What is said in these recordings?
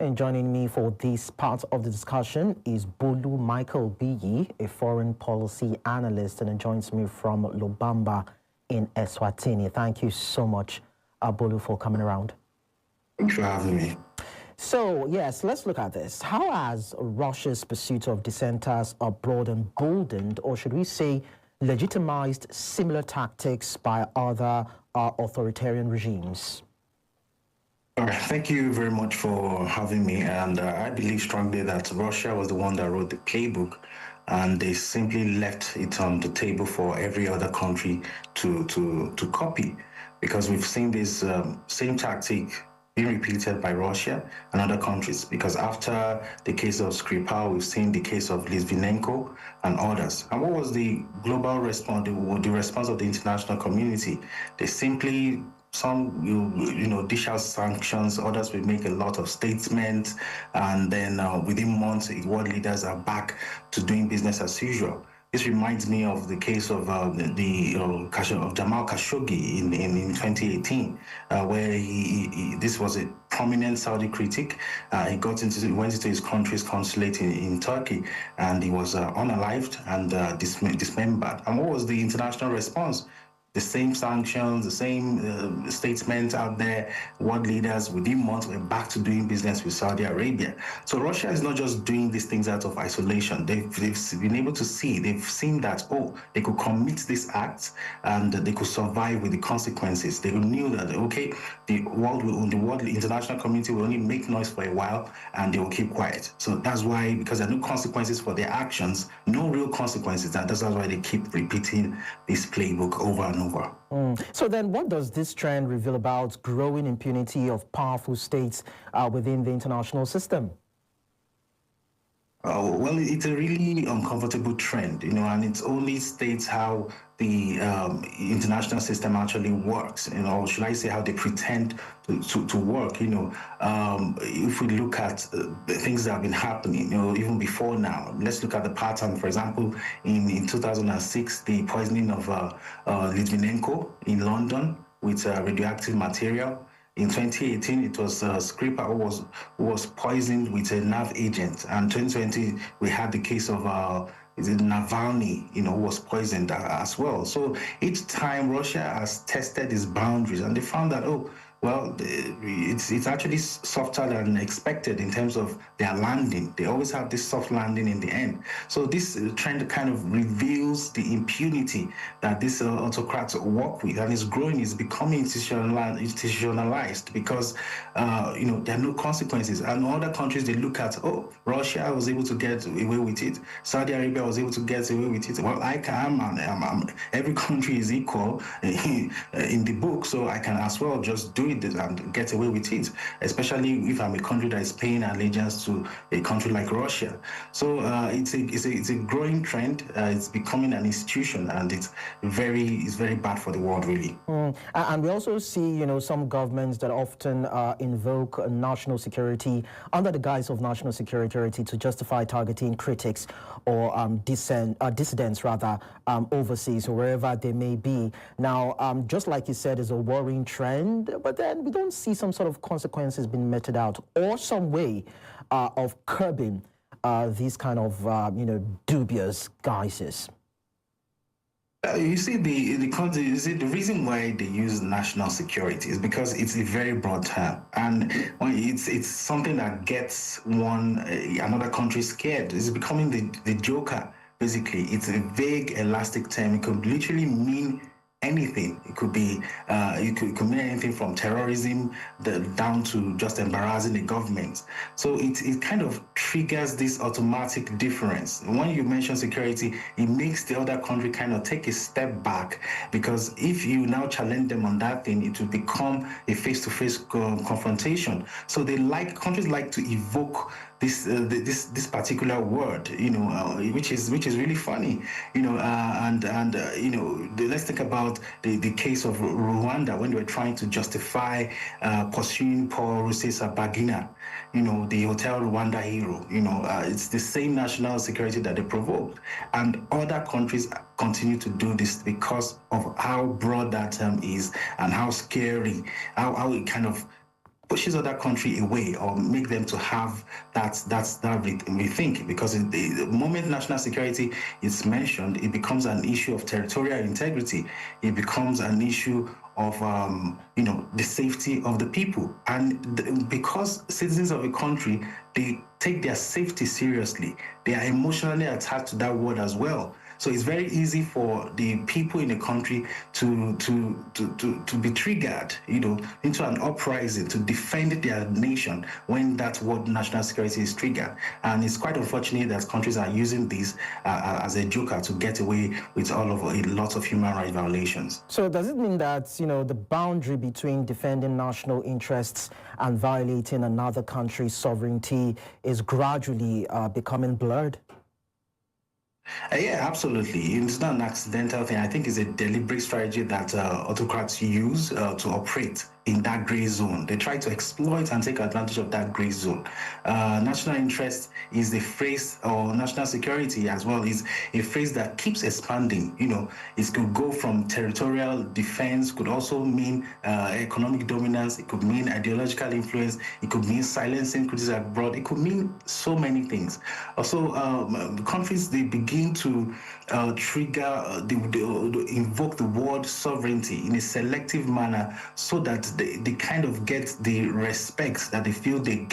And joining me for this part of the discussion is Bolu Michael-Biyi, a foreign policy analyst, and he joins me from Lubamba in Eswatini. Thank you so much, Bolu, for coming around. Thanks for having me. So, yes, let's look at this. How has Russia's pursuit of dissenters abroad emboldened, or should we say, legitimized similar tactics by other authoritarian regimes? Thank you very much for having me. And I believe strongly that Russia was the one that wrote the playbook, and they simply left it on the table for every other country to copy, because we've seen this same tactic being repeated by Russia and other countries. Because after the case of Skripal, we've seen the case of Litvinenko and others. And what was the global response, the response of the international community? They simply, some will dish out sanctions, others will make a lot of statements, and then within months, world leaders are back to doing business as usual. This reminds me of the case of of Jamal Khashoggi in 2018, where this was a prominent Saudi critic. He went into his country's consulate in Turkey, and he was unalived and dismembered. And what was the international response? The same sanctions, the same statements out there. World leaders within months were back to doing business with Saudi Arabia. So Russia is not just doing these things out of isolation. They've been able to see, they've seen that, they could commit these acts and they could survive with the consequences. They knew that, okay, the international community will only make noise for a while and they will keep quiet. So that's why, because there are no consequences for their actions, no real consequences, that's why they keep repeating this playbook over and over. So then what does this trend reveal about growing impunity of powerful states within the international system? Well, it's a really uncomfortable trend, and it only states how the international system actually works, should I say how they pretend to work, if we look at the things that have been happening, even before now. Let's look at the pattern. For example, in 2006, the poisoning of Litvinenko in London with radioactive material. In 2018, it was Skripal who was poisoned with a nerve agent. And 2020, we had the case of Navalny, who was poisoned as well. So each time Russia has tested its boundaries, and they found that, it's actually softer than expected in terms of their landing. They always have this soft landing in the end. So this trend kind of reveals the impunity that these autocrats work with, and it's growing, it's becoming institutionalized because, there are no consequences. And other countries, they look at, Russia was able to get away with it. Saudi Arabia was able to get away with it. Well, I can, every country is equal in the book, so I can as well just do it and get away with it, especially if I'm a country that is paying allegiance to a country like Russia. So it's a growing trend. It's becoming an institution, and it's very bad for the world, really. And we also see, some governments that often invoke national security under the guise of national security to justify targeting critics or dissidents rather overseas or wherever they may be. Now, just like you said, is a worrying trend, but then we don't see some sort of consequences being meted out or some way of curbing these kind of dubious guises. You see, the reason why they use national security is because it's a very broad term, and it's something that gets another country scared. It's becoming the joker. Basically, it's a vague, elastic term. It could literally mean anything. It could be, it could mean anything from terrorism down to just embarrassing the government. So it kind of triggers this automatic difference. When you mention security, it makes the other country kind of take a step back, because if you now challenge them on that thing, it will become a face-to-face confrontation. So countries like to evoke this particular word, which is really funny, let's think about the case of Rwanda when they were trying to justify pursuing Paul Rusesabagina, the Hotel Rwanda hero. It's the same national security that they provoked, and other countries continue to do this because of how broad that term is and how scary, how it kind of pushes other country away or make them to have that rethink, because the moment national security is mentioned, it becomes an issue of territorial integrity. It becomes an issue of the safety of the people, and because citizens of a country, they take their safety seriously, they are emotionally attached to that word as well. So it's very easy for the people in the country to be triggered, into an uprising to defend their nation when that word national security is triggered. And it's quite unfortunate that countries are using this as a joker to get away with a lot of human rights violations. So does it mean that, the boundary between defending national interests and violating another country's sovereignty is gradually becoming blurred? Yeah, absolutely. It's not an accidental thing. I think it's a deliberate strategy that autocrats use to operate in that gray zone. They try to exploit and take advantage of that gray zone. National interest is the phrase, or national security as well, is a phrase that keeps expanding. It could go from territorial defense, could also mean economic dominance, it could mean ideological influence, it could mean silencing criticism abroad, it could mean so many things. Also, countries, they begin to trigger, they invoke the word sovereignty in a selective manner so that they kind of get the respect that they feel they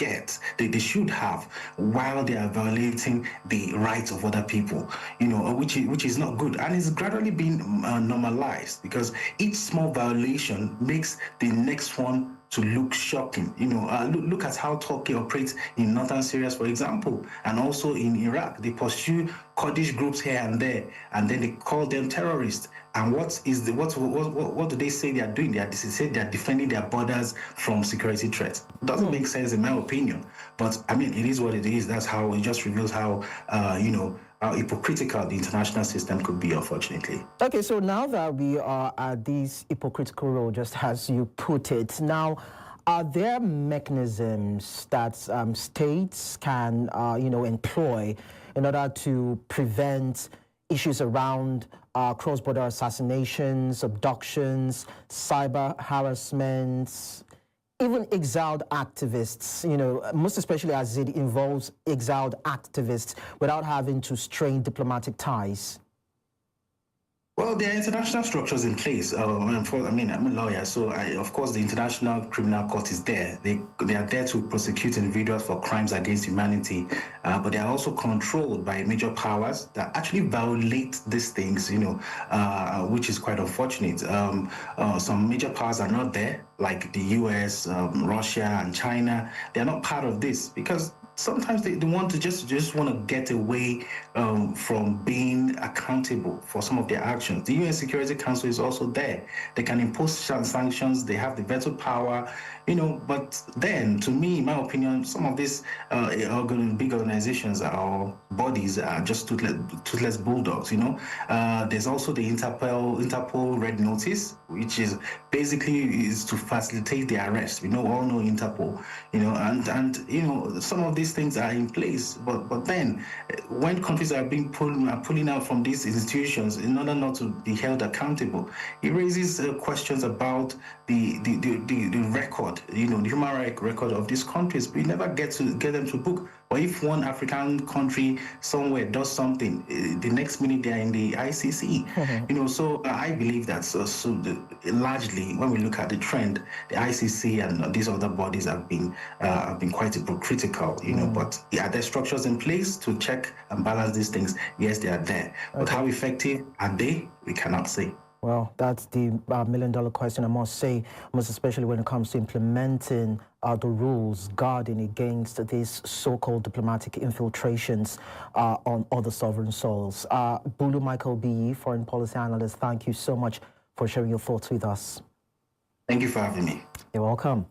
should have, while they are violating the rights of other people, which is not good. And it's gradually being normalized, because each small violation makes the next one to look shocking. Look at how Turkey operates in northern Syria, for example, and also in Iraq. They pursue Kurdish groups here and there, and then they call them terrorists. And what do they say they are doing? They say they are defending their borders from security threats. Doesn't make sense in my opinion. But I mean, it is what it is. That's how it just reveals how how hypocritical the international system could be, unfortunately. Okay, so now that we are at this hypocritical role, just as you put it, now, are there mechanisms that states can, employ in order to prevent issues around cross-border assassinations, abductions, cyber harassments, even exiled activists, most especially as it involves exiled activists, without having to strain diplomatic ties? Well, there are international structures in place. I'm a lawyer, so of course the International Criminal Court is there. They are there to prosecute individuals for crimes against humanity, but they are also controlled by major powers that actually violate these things, which is quite unfortunate. Some major powers are not there, like the US, Russia, and China. They are not part of this because sometimes they want to just want to get away from being accountable for some of their actions. The UN Security Council is also there. They can impose sanctions. They have the veto power, But then, to me, in my opinion, some of these big organizations or bodies are just toothless bulldogs. There's also the Interpol Red Notice, which is basically to facilitate the arrest. We all know Interpol, and some of these things are in place, but then when countries are being pulling out from these institutions in order not to be held accountable, it raises questions about the record, the human rights record of these countries. We never get them to book. Or if one African country somewhere does something, the next minute they are in the ICC. Mm-hmm. So I believe that largely, when we look at the trend, the ICC and these other bodies have been quite hypocritical. But are there structures in place to check and balance these things? Yes, they are there. Okay. But how effective are they? We cannot say. Well, that's the million-dollar question, I must say, most especially when it comes to implementing the rules guarding against these so-called diplomatic infiltrations on other sovereign soils. Bolu Michael-Biyi, foreign policy analyst, thank you so much for sharing your thoughts with us. Thank you for having me. You're welcome.